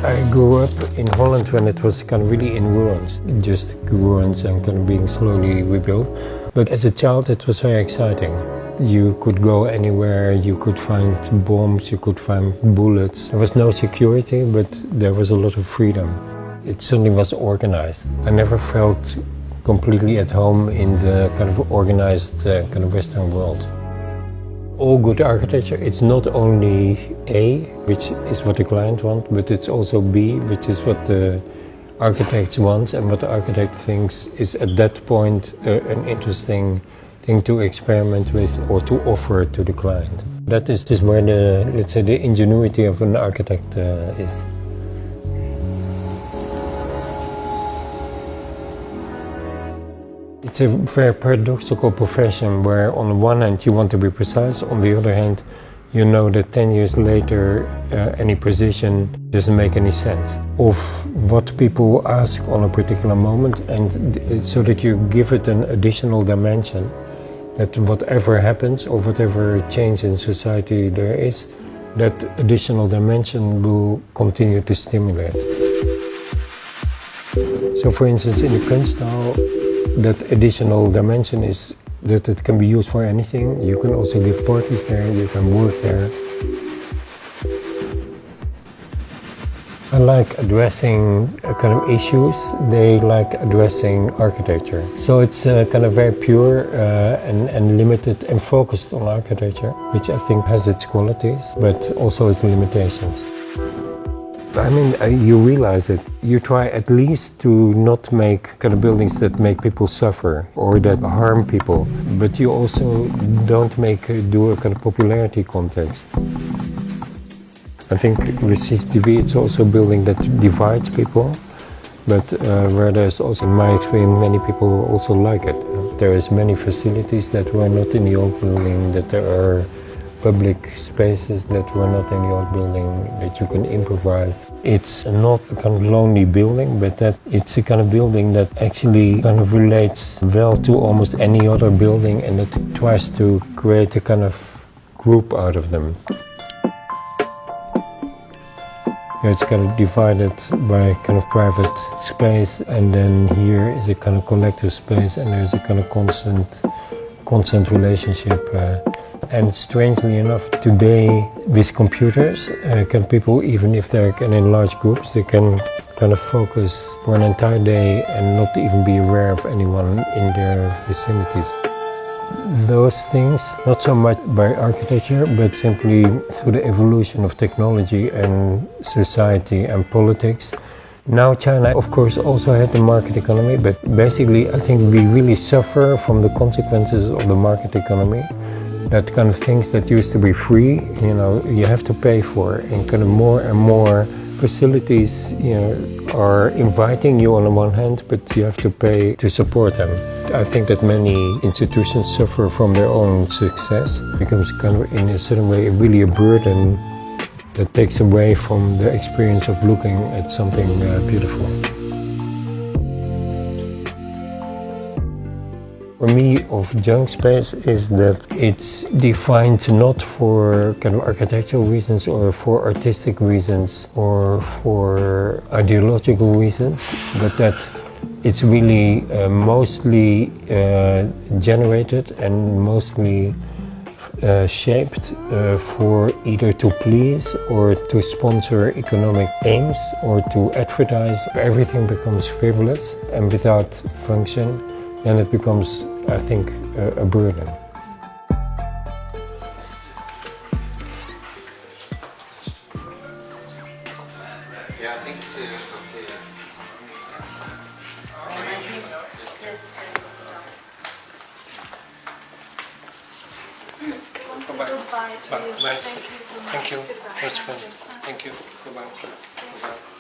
I grew up in Holland when it was kind of really in ruins, just ruins and kind of being slowly rebuilt. But as a child it was very exciting. You could go anywhere, you could find bombs, you could find bullets. There was no security, but there was a lot of freedom. It certainly was organized. I never felt completely at home in the kind of organized kind of Western world. All good architecture, it's not only A, which is what the client wants, but it's also B, which is what the architect wants and what the architect thinks is at that point an interesting thing to experiment with or to offer to the client. That is just where the, let's say, the ingenuity of an architect is. It's a very paradoxical profession where on the one hand you want to be precise, on the other hand you know that 10 years later any precision doesn't make any sense of what people ask on a particular moment, and so that you give it an additional dimension that whatever happens or whatever change in society there is, that additional dimension will continue to stimulate. So for instance in the Kunsthalle, that additional dimension is that it can be used for anything. You can also give parties there, you can work there. I like addressing kind of issues, they like addressing architecture. So it's kind of very pure and limited and focused on architecture, which I think has its qualities, but also its limitations. I mean, you realize that you try at least to not make kind of buildings that make people suffer or that harm people, but you also don't do a kind of popularity context. I think with CCTV it's also a building that divides people, but where there's also, in my experience, many people also like it. There is many facilities that were not in the old building, that there are public spaces that were not in the old building that you can improvise. It's not a kind of lonely building, but that it's a kind of building that actually kind of relates well to almost any other building and that tries to create a kind of group out of them. It's kind of divided by kind of private space, and then here is a kind of collective space, and there's a kind of constant relationship. And strangely enough, today with computers, can people, even if they're in large groups, they can kind of focus for an entire day and not even be aware of anyone in their vicinities. Those things, not so much by architecture, but simply through the evolution of technology and society and politics. Now China, of course, also had the market economy, but basically I think we really suffer from the consequences of the market economy. That kind of things that used to be free, you know, you have to pay for, and kind of more and more facilities, you know, are inviting you on the one hand, but you have to pay to support them. I think that many institutions suffer from their own success. It becomes kind of, in a certain way, really a burden that takes away from the experience of looking at something beautiful. For me, of junk space is that it's defined not for kind of architectural reasons or for artistic reasons or for ideological reasons, but that it's really mostly generated and mostly shaped for either to please or to sponsor economic aims or to advertise. Everything becomes frivolous and without function, and it becomes, I think, a burden. say Bye-bye. goodbye to you. Bye. Thank you so much. Thank you. Goodbye. It was fun. Goodbye. Thank you. Goodbye. Goodbye.